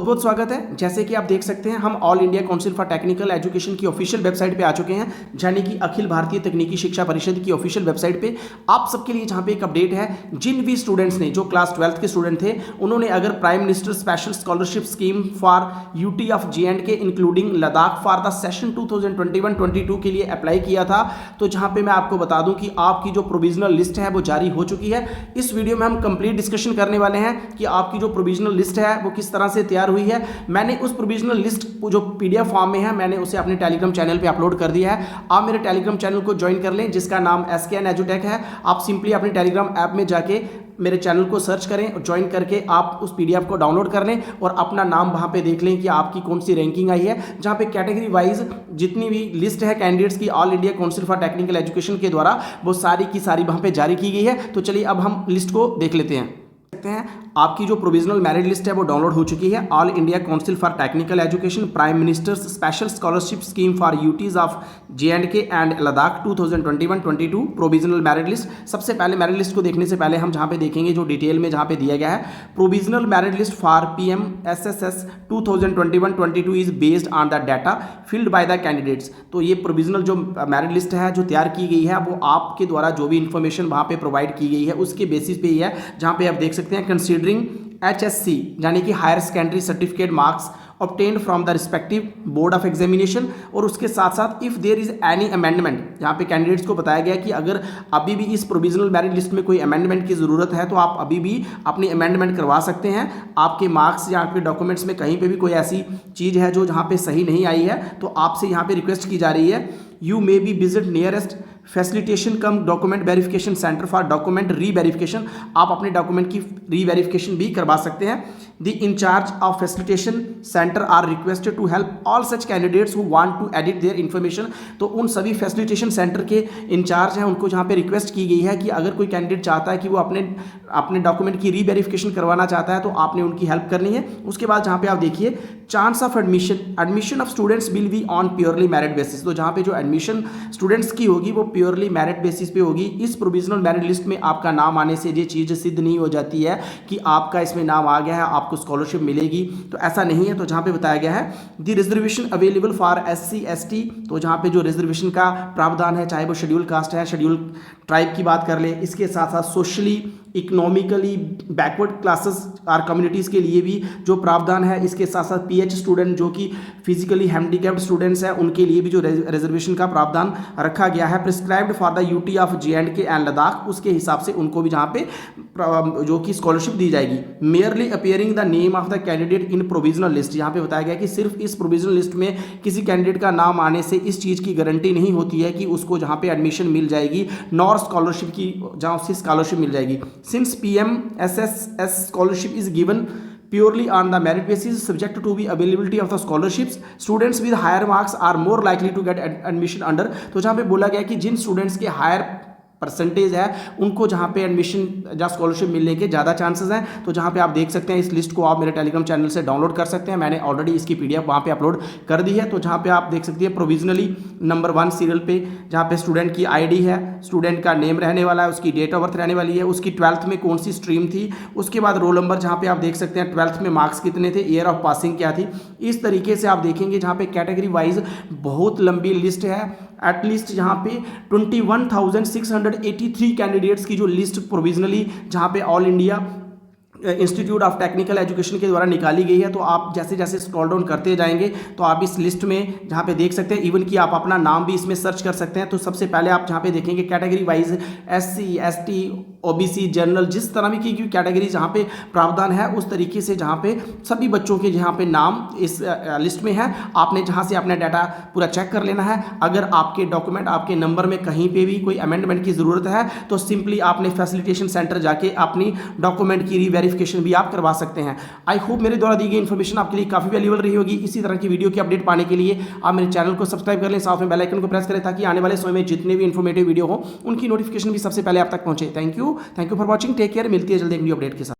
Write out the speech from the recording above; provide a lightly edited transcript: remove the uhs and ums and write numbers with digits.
बहुत बहुत स्वागत है। जैसे कि आप देख सकते हैं हम all India council for technical education की ऑफिशियल वेबसाइट पे आ चुके हैं, यानी कि अखिल भारतीय तकनीकी शिक्षा परिषद की ऑफिशियल वेबसाइट पे आप सबके लिए जहां पे एक अपडेट है। जिन भी स्टूडेंट्स ने, जो क्लास 12th के स्टूडेंट थे, उन्होंने अगर prime minister special scholarship scheme for UT of J&K including Ladakh for the session 2021-22 के लिए अप्लाई किया था, तो जहां पे मैं आपको बता दूं कि आपकी जो प्रोविजनल लिस्ट है वो जारी हो चुकी है। इस वीडियो में हम कंप्लीट डिस्कशन करने वाले हैं कि आपकी जो प्रोविजनल लिस्ट है वो किस तरह से तैयार हुई है। मैंने उस प्रोविजनल लिस्ट जो पीडीएफ फॉर्म में है, मैंने उसे अपने टेलीग्राम चैनल पे अपलोड कर दिया है। आप मेरे टेलीग्राम चैनल को ज्वाइन कर लें, जिसका नाम SKN एजुटेक है। आप सिंपली अपने टेलीग्राम ऐप में जाके मेरे चैनल को सर्च करें और ज्वाइन करके आप उस पीडीएफ को डाउनलोड कर लें और अपना नाम वहां पे देख लें कि आपकी कौन सी रैंकिंग आई है, जहां पे कैटेगरी वाइज जितनी भी लिस्ट है कैंडिडेट्स की all India council for technical education के द्वारा, वो सारी की सारी वहां पे जारी की गई है। तो चलिए अब हम लिस्ट को देख लेते हैं। आपकी जो प्रोविजनल मेरिट लिस्ट है वो डाउनलोड हो चुकी है। All India council for technical education prime ministers special scholarship scheme for UTs of J&K and Ladakh 2021-22 provisional merit list. सबसे पहले मेरिट लिस्ट को देखने से पहले हम जहां पे देखेंगे, जो डिटेल में जहां पे दिया गया है, provisional merit list for PMSSS 2021-22 is based on the data filled by the candidates. तो ये प्रोविजनल जो मेरिट लिस्ट है जो तैयार की गई है, वो आपके द्वारा जो भी इंफॉर्मेशन वहां पे प्रोवाइड की गई है उसके बेसिस पे ही है। जहां पे आप देख सकते हैं कंसीडरिंग HSC यानी कि higher secondary certificate marks obtained from the respective board of examination, और उसके साथ साथ if there is any amendment, यहाँ पे कैंडिडेट्स को बताया गया कि अगर अभी भी इस प्रोविजनल मेरिट लिस्ट में कोई अमेंडमेंट की ज़रूरत है तो आप अभी भी अपनी अमेंडमेंट करवा सकते हैं। आपके मार्क्स या आपके डॉक्यूमेंट्स में कहीं पे भी कोई ऐसी चीज़ है जो जहाँ पे सही नहीं आई है, तो आपसे यहाँ पे रिक्वेस्ट की जा रही है, you may be visit nearest facilitation come document verification centre for document री वेरिफिकेशन। आप अपने डॉक्यूमेंट की री वेरिफिकेशन भी करवा सकते हैं। The incharge of facilitation centre are requested to help all such candidates who want to edit their information. तो उन सभी फैसिलिटेशन सेंटर के इंचार्ज हैं, उनको जहाँ पे रिक्वेस्ट की गई है कि अगर कोई कैंडिडेट चाहता है कि वो अपने डॉक्यूमेंट की री वेरिफिकेशन करवाना चाहता है तो आपने उनकी हेल्प करनी है। उसके बाद जहाँ पे आप देखिए, chance of admission of students will be on purely merit basis. तो जहाँ पे जो एडमिशन स्टूडेंट्स की होगी वो प्योरली मेरिट बेसिस पे होगी। इस प्रोविजनल मेरिट लिस्ट में आपका नाम आने से ये चीज़ सिद्ध नहीं हो जाती है कि आपका इसमें नाम आ गया है, आपको स्कॉलरशिप मिलेगी, तो ऐसा नहीं है। तो जहाँ पे बताया गया है the reservation available for SC ST, तो जहाँ पे जो रिजर्वेशन का प्रावधान है, चाहे वो शेड्यूल कास्ट है, शेड्यूल ट्राइब की बात कर ले, इसके साथ साथ सोशली इकोनॉमिकली बैकवर्ड क्लासेस और कम्युनिटीज़ के लिए भी जो प्रावधान है, इसके साथ साथ PH स्टूडेंट जो कि फिजिकली हैंडीकैप्ड स्टूडेंट्स हैं, उनके लिए भी जो रिजर्वेशन का प्रावधान रखा गया है prescribed for the UT of J&K and Ladakh, उसके हिसाब से उनको भी जहाँ पे जो कि स्कॉलरशिप दी जाएगी। Merely appearing the name of the candidate in provisional list, यहाँ पे बताया गया कि सिर्फ इस प्रोविजनल लिस्ट में किसी कैंडिडेट का नाम आने से इस चीज़ की गारंटी नहीं होती है कि उसको जहाँ पे एडमिशन मिल जाएगी, नॉर स्कॉलरशिप की जहाँ उससे स्कॉलरशिप मिल जाएगी। Since PMSSS scholarship is given purely on the merit basis, subject to the availability of the scholarships, students with higher marks are more likely to get admission under। तो जहाँ पे बोला गया कि जिन स्टूडेंट्स के हायर परसेंटेज है उनको जहाँ पे एडमिशन या स्कॉलरशिप मिलने के ज़्यादा चांसेस हैं। तो जहाँ पे आप देख सकते हैं, इस लिस्ट को आप मेरे टेलीग्राम चैनल से डाउनलोड कर सकते हैं। मैंने ऑलरेडी इसकी PDF वहाँ पे अपलोड कर दी है। तो जहाँ पे आप देख सकते हैं प्रोविजनली नंबर 1 सीरियल पे जहाँ पे स्टूडेंट की ID है, स्टूडेंट का नेम रहने वाला है, उसकी डेट ऑफ बर्थ रहने वाली है, उसकी 12th में कौन सी स्ट्रीम थी, उसके बाद रोल नंबर, जहाँ पे आप देख सकते हैं 12th में मार्क्स कितने थे, ईयर ऑफ पासिंग क्या थी। इस तरीके से आप देखेंगे जहाँ पे कैटेगरी वाइज बहुत लंबी लिस्ट है। एटलीस्ट यहाँ पे 21,683 कैंडिडेट्स की जो लिस्ट प्रोविजनली जहाँ पे all India institute of technical education के द्वारा निकाली गई है। तो आप जैसे जैसे स्क्रॉल डाउन करते जाएंगे तो आप इस लिस्ट में जहाँ पे देख सकते हैं, इवन कि आप अपना नाम भी इसमें सर्च कर सकते हैं। तो सबसे पहले आप जहाँ पे देखेंगे category wise SC ST OBC general, जिस तरह भी की कैटेगरी जहाँ पे प्रावधान है उस तरीके से जहाँ पे सभी बच्चों के जहाँ पे नाम इस लिस्ट में है, आपने जहाँ से अपना डाटा पूरा चेक कर लेना है। अगर आपके डॉक्यूमेंट, आपके नंबर में कहीं पे भी कोई अमेंडमेंट की ज़रूरत है तो सिंपली आपने फैसिलिटेशन सेंटर जाके अपनी डॉक्यूमेंट की वेरिफिकेशन भी आप करवा सकते हैं। आई होप मेरे द्वारा दी गई इन्फॉर्मेशन आपके लिए काफ़ी वैल्यूबल रही होगी। इसी तरह की वीडियो की अपडेट पाने के लिए आप मेरे चैनल को सब्सक्राइब कर लें, साथ में बेल आइकन को प्रेस करें ताकि आने वाले समय में जितने भी इन्फॉर्मेटिव वीडियो हो उनकी नोटिफिकेशन भी सबसे पहले आप तक पहुंचे। Thank you for watching, take care. मिलती है जल्दी एक न्यू अपडेट के साथ।